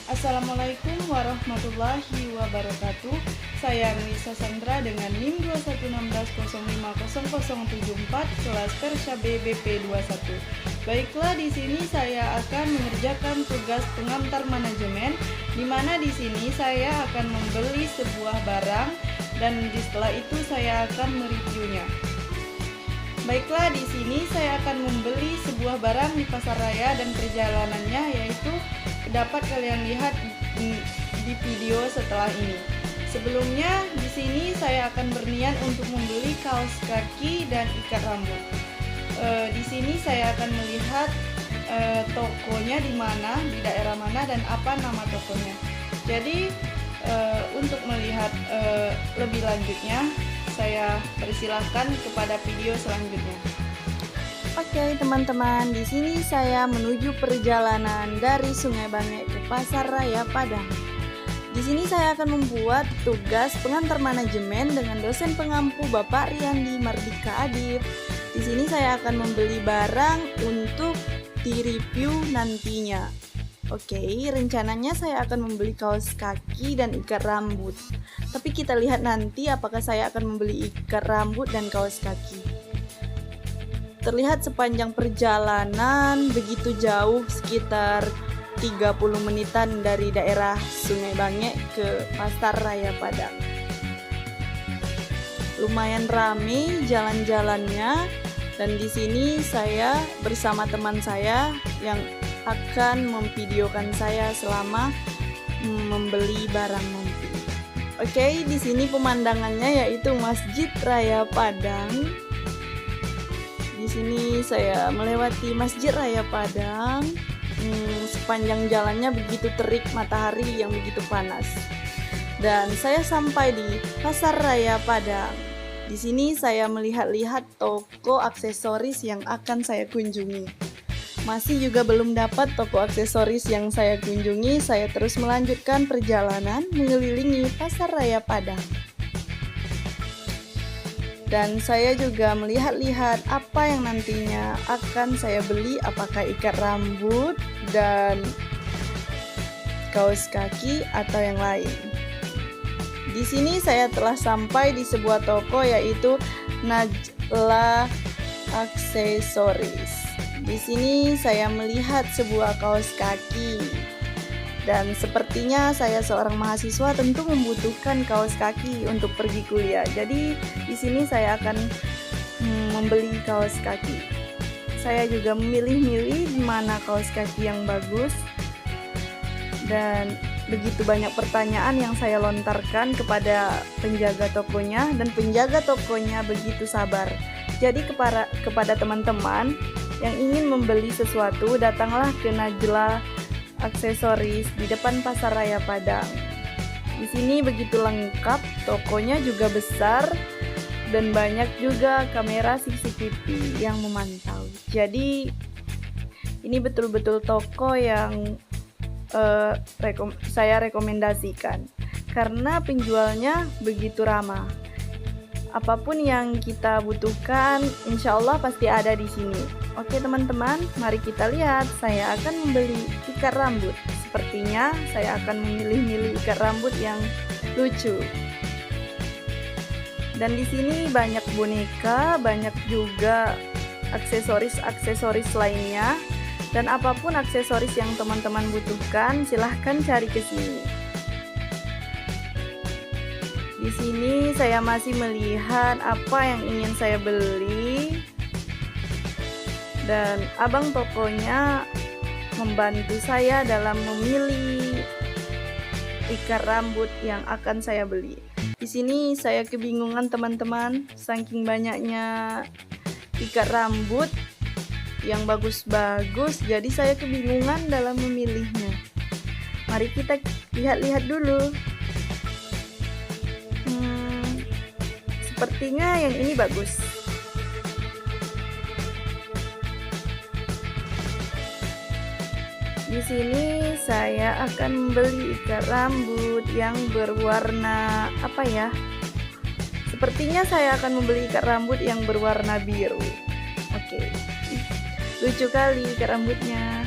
Assalamualaikum warahmatullahi wabarakatuh. Saya Melisa Sandra dengan NIM 216605074 kelas Persya BBP 21. Baiklah, di sini saya akan mengerjakan tugas pengantar manajemen, di mana di sini saya akan membeli sebuah barang dan setelah itu saya akan mereviewnya. Baiklah, di sini saya akan membeli sebuah barang di pasar raya dan perjalanannya yaitu dapat kalian lihat di video setelah ini. Sebelumnya di sini saya akan berniat untuk membeli kaos kaki dan ikat rambut. Di sini saya akan melihat tokonya di mana, di daerah mana dan apa nama tokonya. Jadi untuk melihat lebih lanjutnya, saya persilahkan kepada video selanjutnya. Oke teman-teman, di sini saya menuju perjalanan dari Sungai Bangek ke Pasar Raya Padang. Di sini saya akan membuat tugas pengantar manajemen dengan dosen pengampu Bapak Riyandi Mardika Adib. Di sini saya akan membeli barang untuk direview nantinya. Oke, rencananya saya akan membeli kaos kaki dan ikat rambut. Tapi kita lihat nanti apakah saya akan membeli ikat rambut dan kaos kaki. Terlihat sepanjang perjalanan begitu jauh, sekitar 30 menitan dari daerah Sungai Bangek ke Pasar Raya Padang. Lumayan ramai jalan-jalannya, dan di sini saya bersama teman saya yang akan memvideokan saya selama membeli barang nanti. Oke, di sini pemandangannya yaitu Masjid Raya Padang. Di sini saya melewati Masjid Raya Padang. Sepanjang jalannya begitu terik matahari yang begitu panas. Dan saya sampai di Pasar Raya Padang. Di sini saya melihat-lihat toko aksesoris yang akan saya kunjungi. Masih juga belum dapat toko aksesoris yang saya kunjungi, saya terus melanjutkan perjalanan mengelilingi Pasar Raya Padang. Dan saya juga melihat-lihat apa yang nantinya akan saya beli, apakah ikat rambut dan kaos kaki atau yang lain. Di sini saya telah sampai di sebuah toko yaitu Najla Aksesoris. Di sini saya melihat sebuah kaos kaki. Dan sepertinya saya seorang mahasiswa tentu membutuhkan kaos kaki untuk pergi kuliah. Jadi di sini saya akan membeli kaos kaki. Saya juga memilih-milih di mana kaos kaki yang bagus. Dan begitu banyak pertanyaan yang saya lontarkan kepada penjaga tokonya, dan penjaga tokonya begitu sabar. Jadi kepada teman-teman yang ingin membeli sesuatu, datanglah ke Najla Aksesoris di depan Pasar Raya Padang. Di sini begitu lengkap, tokonya juga besar dan banyak juga kamera CCTV yang memantau. Jadi ini betul-betul toko yang saya rekomendasikan karena penjualnya begitu ramah. Apapun yang kita butuhkan, insya Allah pasti ada di sini. Oke teman-teman, mari kita lihat. Saya akan membeli ikat rambut. Sepertinya saya akan memilih-milih ikat rambut yang lucu. Dan di sini banyak boneka, banyak juga aksesoris lainnya. Dan apapun aksesoris yang teman-teman butuhkan, silahkan cari ke sini. Di sini saya masih melihat apa yang ingin saya beli, dan abang tokonya membantu saya dalam memilih ikat rambut yang akan saya beli. Di sini saya kebingungan teman-teman, saking banyaknya ikat rambut yang bagus-bagus, jadi saya kebingungan dalam memilihnya. Mari kita lihat-lihat dulu. Sepertinya yang ini bagus. Di sini saya akan membeli ikat rambut yang berwarna apa ya? Sepertinya saya akan membeli ikat rambut yang berwarna biru. Oke. Lucu kali ikat rambutnya.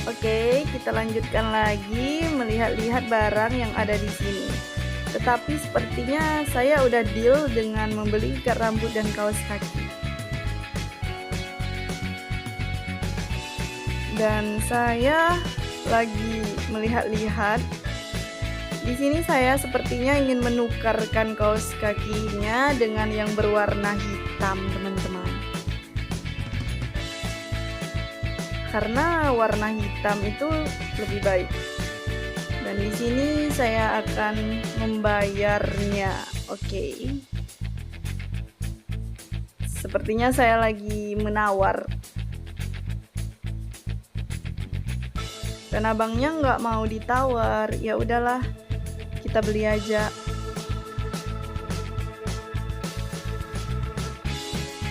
Oke, kita lanjutkan lagi melihat-lihat barang yang ada di sini. Tetapi sepertinya saya udah deal dengan membeli ikat rambut dan kaos kaki. Dan saya lagi melihat-lihat. Di sini saya sepertinya ingin menukarkan kaos kakinya dengan yang berwarna hitam, teman-teman. Karena warna hitam itu lebih baik. Dan di sini saya akan membayarnya. Oke. Sepertinya saya lagi menawar. Dan abangnya nggak mau ditawar. Ya udahlah, kita beli aja.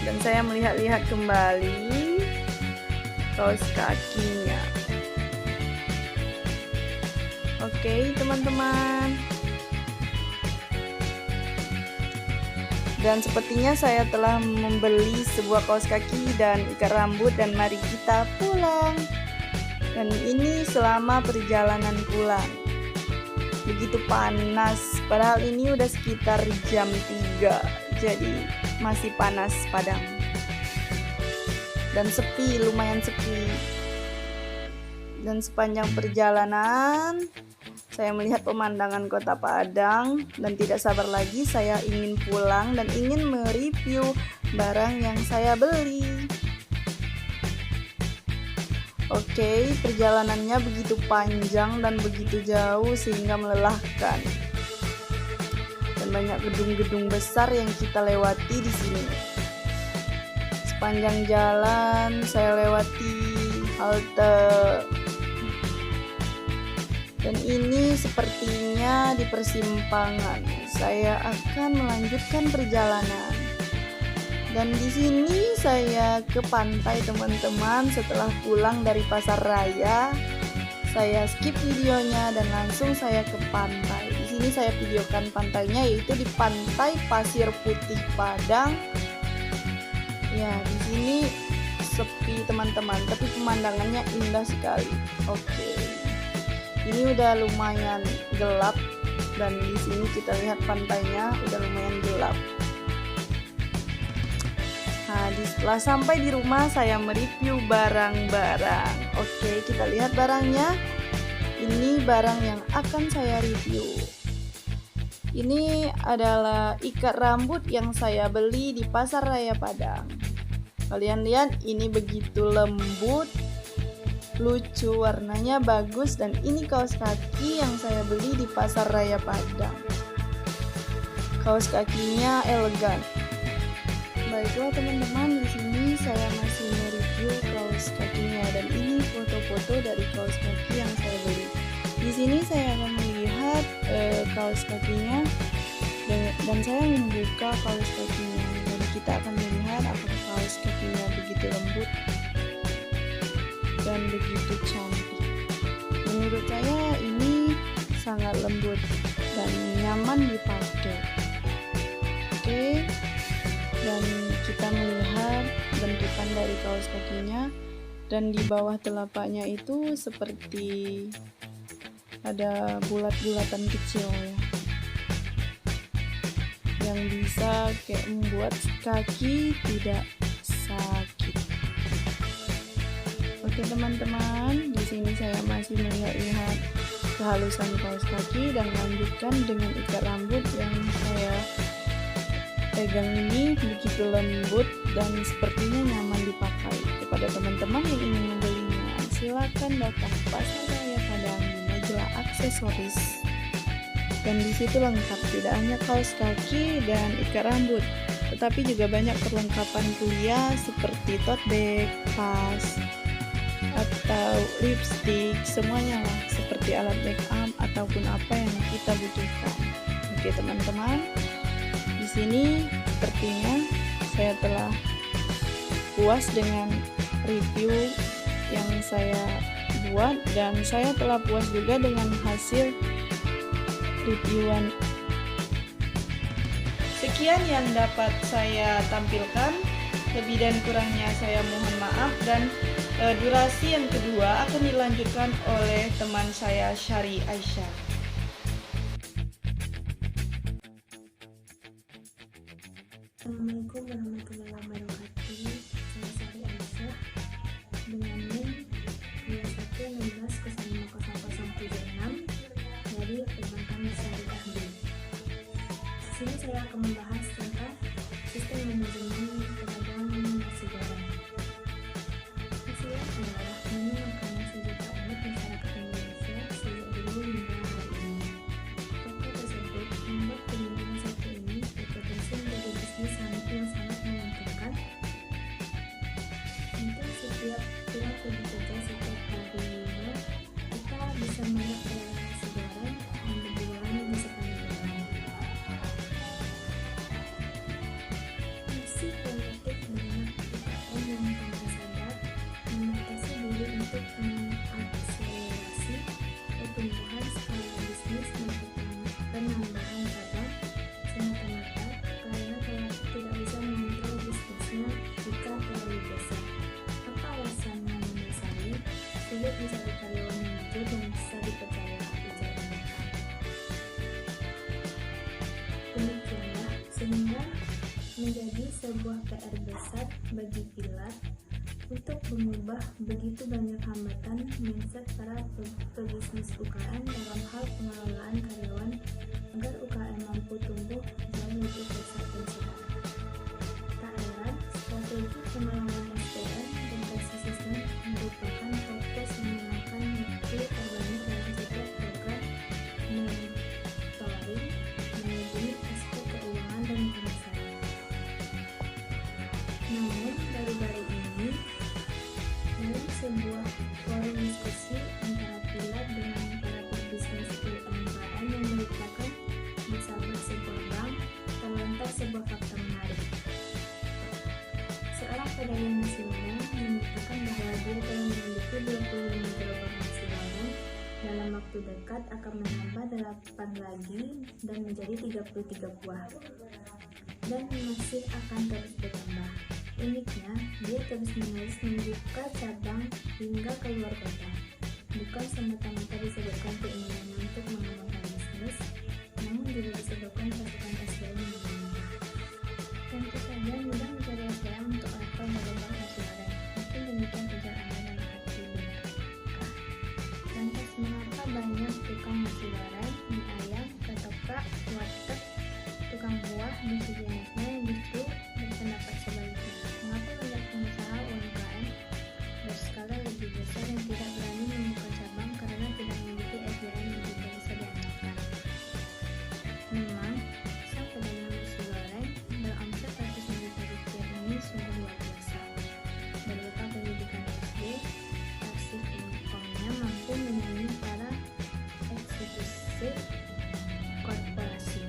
Dan saya melihat-lihat kembali kaos kakinya. Oke, teman-teman. Dan sepertinya saya telah membeli sebuah kaos kaki dan ikat rambut dan mari kita pulang. Dan ini selama perjalanan pulang. Begitu panas, padahal ini udah sekitar jam 3, jadi masih panas Padang. Dan sepi, lumayan sepi. Dan sepanjang perjalanan saya melihat pemandangan kota Padang dan tidak sabar lagi saya ingin pulang dan ingin mereview barang yang saya beli. Oke, perjalanannya begitu panjang dan begitu jauh sehingga melelahkan. Dan banyak gedung-gedung besar yang kita lewati di sini. Sepanjang jalan saya lewati halte. Dan ini sepertinya di persimpangan. Saya akan melanjutkan perjalanan. Dan di sini saya ke pantai, teman-teman. Setelah pulang dari pasar raya, saya skip videonya dan langsung saya ke pantai. Di sini saya videokan pantainya, yaitu di Pantai Pasir Putih Padang. Ya, di sini sepi teman-teman, tapi pemandangannya indah sekali. Oke. Ini udah lumayan gelap dan di sini kita lihat pantainya udah lumayan gelap. Nah, setelah sampai di rumah saya mereview barang-barang. Oke, kita lihat barangnya. Ini barang yang akan saya review. Ini adalah ikat rambut yang saya beli di Pasar Raya Padang. Kalian lihat, ini begitu lembut, lucu, warnanya bagus, dan ini kaos kaki yang saya beli di Pasar Raya Padang. Kaos kakinya elegan. Baiklah teman-teman, di sini saya masih mereview kaos kakinya dan ini foto-foto dari kaos kaki yang saya beli. Di sini saya akan melihat kaos kakinya dan saya membuka kaos kakinya dan kita akan melihat apakah kaos kakinya begitu lembut dan begitu cantik. Menurut saya ini sangat lembut dan nyaman dipakai. Oke. Dan kita melihat bentukan dari kaos kakinya dan di bawah telapaknya itu seperti ada bulat-bulatan kecil ya, yang bisa kayak membuat kaki tidak sakit. Oke teman-teman, di sini saya masih melihat kehalusan kaos kaki dan lanjutkan dengan ikat rambut yang saya pegang ini begitu lembut dan sepertinya nyaman dipakai. Kepada teman-teman yang ingin membelinya, silakan datang ke Pasar Raya Padang di Majalah Aksesoris. Dan di situ lengkap, tidak hanya kaos kaki dan ikat rambut, tetapi juga banyak perlengkapan kuliah seperti tote bag, tas, atau lipstick, semuanya lah, seperti alat make up ataupun apa yang kita butuhkan. Oke teman-teman, di sini sepertinya saya telah puas dengan review yang saya buat dan saya telah puas juga dengan hasil reviewan. Sekian yang dapat saya tampilkan. Lebih dan kurangnya saya mohon maaf, dan durasi yang kedua akan dilanjutkan oleh teman saya Syari Aisyah. Assalamualaikum warahmatullahi wabarakatuh. Saya Syari Aisyah dengan NIM 2116050076 dari Perbankan Syariah B. Di sini saya akan membahas tentang sistem manajemen pedagang nasi goreng. Nasi goreng adalah menu makanan sejuta umat masyarakat Indonesia sejak dulu hingga hari ini. Fakta tersebut membuat fenomena satu ini berpotensi menjadi bisnis yang sangat menguntungkan. Untuk setiap kita pergi kerja setiap harinya, kita bisa melihat pedagang nasi goreng yang berjualan di sepanjang jalan. Masih relatif banyak UKM yang tanpa sadar membatasi diri untuk mengakselerasi pertumbuhan skala bisnis dan penambahan cabang semata-mata karena tidak bisa mengontrol bisnisnya jika terlalu besar. Apa alasannya mendasari? Sulit mencari karyawan yang jujur dan bisa dipercaya, ujar mereka. Demikianlah sehingga menjadi sebuah PR besar bagi Pilar untuk mengubah begitu banyak hambatan mindset para pebisnis UKM dalam hal pengelolaan karyawan agar UKM mampu tumbuh jauh lebih besar dan sehat. Tak heran, strategi pengelolaan SDM berbasis sistem merupakan fokus menggunakan metode organik dalam setiap program mentoring manajemen aspek keuangan dan pemasaran. Namun, baru-baru ini, dalam sebuah forum diskusi antara Pilar dengan para pebisnis UMKM yang merupakan nasabah sebuah bank, terlontar sebuah fakta menarik. Seorang pedagang nasi goreng menyatakan bahwa dia telah memiliki 25 gerobak nasi goreng, dalam waktu dekat akan menambah 8 lagi dan menjadi 33 buah, dan masih akan terus bertambah. Uniknya, dia terus-menerus membuka cabang hingga ke luar kota. Bukan semata-mata disebabkan keinginan untuk mengembangkan bisnis, namun juga disebabkan pasukan SDM yang berlimpah. Tentu saja mudah mencari SDM untuk level gerobak nasi goreng. Mungkin demikian ujar Anda dalam hati benarkah? Lantas mengapa banyak tukang nasi goreng, mie ayam, ketoprak, warteg, tukang buah, dan sejenisnya yang justru berpendapat sebaliknya? Mengapa banyak pengusaha UMKM berskala lebih besar yang tidak berani membuka cabang karena tidak memiliki SDM yang juga bisa diandalkan? Memang, sang pedagang nasi goreng beromset ratusan juta rupiah ini sungguh luar biasa. Berbekal pendidikan SD, pasif income-nya mampu menyaingi para eksekutif korporasi.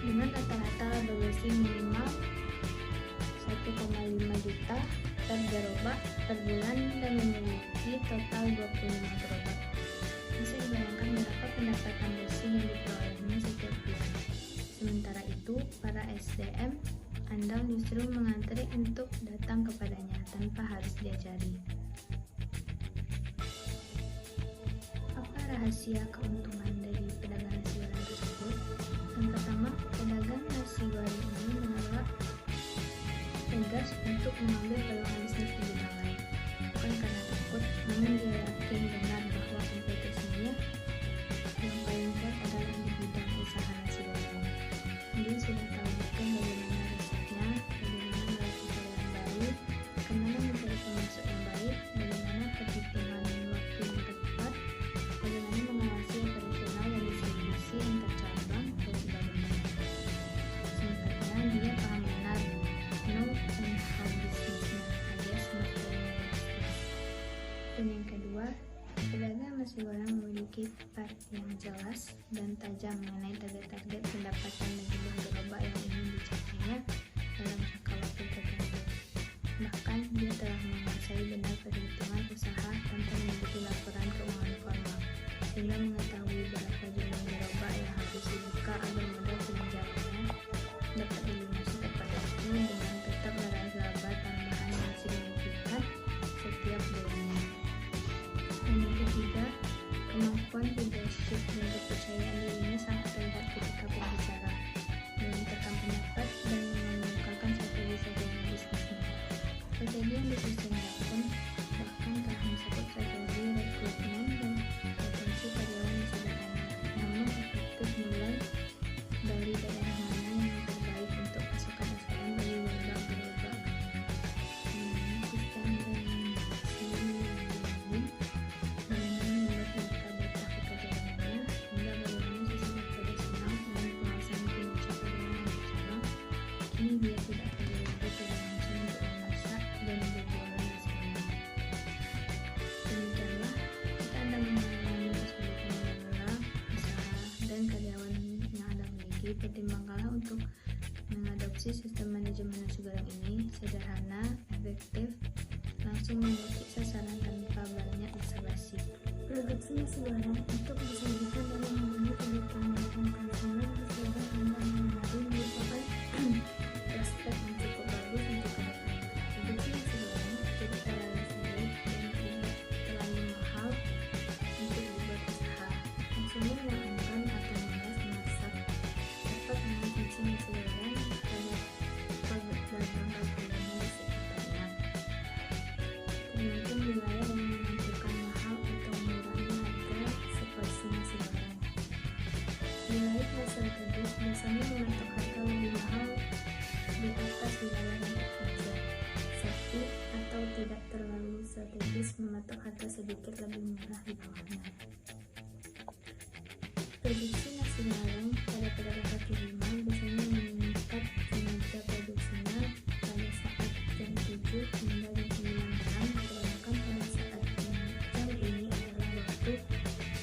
Dengan rata-rata lulusi minimal 1,5 juta per gerobak per bulan dan memiliki total 25 gerobak. Bisa dibayangkan berapa pendapatan bersih yang diperolehnya setiap bulan. Sementara itu, para SDM andal justru mengantri untuk datang kepadanya tanpa harus diajari. Apa rahasia keuntungan dari pedagang nasi goreng tersebut? Yang pertama, pedagang nasi goreng ini menolak tegas untuk mengambil peluang bisnis di bidang lain, bukan karena takut, namun dia yakin benar bahwa kompetisinya yang paling kuat adalah di bidang usaha nasi goreng. Dia sudah tahu betul bagaimana resepnya, bagaimana melatih karyawan baru, kemana mencari pemasok yang baik, bagaimana perhitungan waktu yang tepat, bagaimana mengawasi operasional dan distribusi antar cabang, dan sebagainya. Singkatnya, dia paham benar know and how bisnisnya alias masternya bisnis. Dan yang kedua, pedagang nasi goreng memiliki part yang jelas dan tajam mengenai target-target pendapatan dan jumlah gerobak yang ingin dicapainya dalam jangka waktu tertentu. Bahkan dia telah menguasai benar perhitungan usaha tanpa mengikuti laporan keuangan formal, sehingga mengetahui berapa jumlah gerobak yang harus dibuka agar modal penjualannya dapat dilunasi tepat waktu dengan tetap meraih laba Strategi yang disusunnya pun bahkan telah mencakup strategi rekrutmen dan retensi karyawan yang sederhana, namun efektif mulai dari daerah mana yang terbaik untuk pasukan SPM bagi gelombang-gelombang sistem remunerasi yang dibangun, bagaimana membuat data pekerjaannya, hingga bagaimana sistem operasional dan pengawasan kinerja karyawan yang berjalan. Kini dia tidak perlu lagi pada langsung untuk memasak dan berjualan bersama. Demikianlah, jika Anda mengalami sebagai pengelola usaha dan karyawan yang Anda miliki, pertimbangkanlah untuk mengadopsi sistem manajemen nasi goreng ini. Sederhana, efektif, langsung mengikuti sasaran tanpa banyak basa-basi. Produksi nasi goreng untuk disajikan dalam memenuhi kebutuhan konsumen sesuai dengan menari merupakan prospek yang cukup bagus untuk ke depan. Produksi nasi goreng tidak terlalu sulit dan tidak terlalu mahal untuk dibuat usaha. Konsumen yang enggan atau malas memasak dapat mengonsumsi nasi goreng pada berbagai pilihan di sekitarnya. Tergantung wilayah yang menentukan mahal atau murahnya harga seporsi nasi goreng. Wilayah yang strategis biasanya mematok harga lebih mahal di atas wilayah yang terpencil. Sepi atau tidak terlalu strategis mematok harga sedikit lebih murah di bawahnya. Produksi nasi goreng pada pedagang kaki lima biasanya meningkat kinerja produksinya pada saat jam 7 hingga jam 9 malam, dikarenakan pada saat jam ini adalah waktu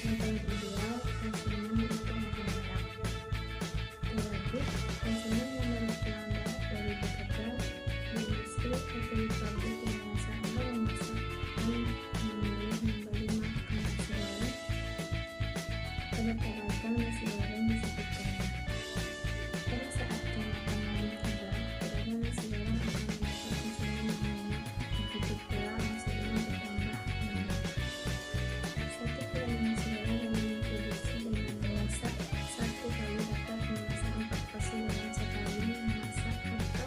yang paling ideal konsumen untuk makan malam. Terlebih, konsumen yang baru pulang dari bekerja di industri atau di pabrik yang merasa Anda memasak dan memilih membeli makan nasi goreng pada pedagang nasi goreng disebutkannya. Pada saat jam makan malam tiba, pedagang nasi goreng akan mengajak konsumen yang banyak, begitu pula konsumen bertambah banyak. Satu kilogram nasi goreng yang diproduksi dengan memasak satu kali dapat memasak 4 porsi dalam sekali memasak, atau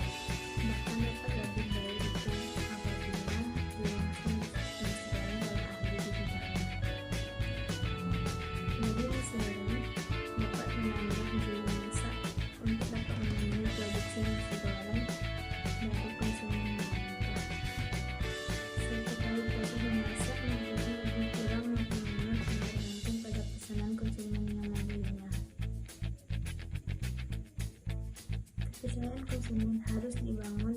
bahkan dapat lebih dari itu apabila dilangsung nasi goreng oleh ahli di bidangnya. Jadi nasi goreng dapat menambah jumlah masak untuk dapat memenuhi produksi nasi goreng dari konsumen yang banyak. Satu kali proses memasak membutuhkan lebih kurang 60 menit tergantung pada pesanan konsumen yang membelinya. Kepercayaan konsumen harus dibangun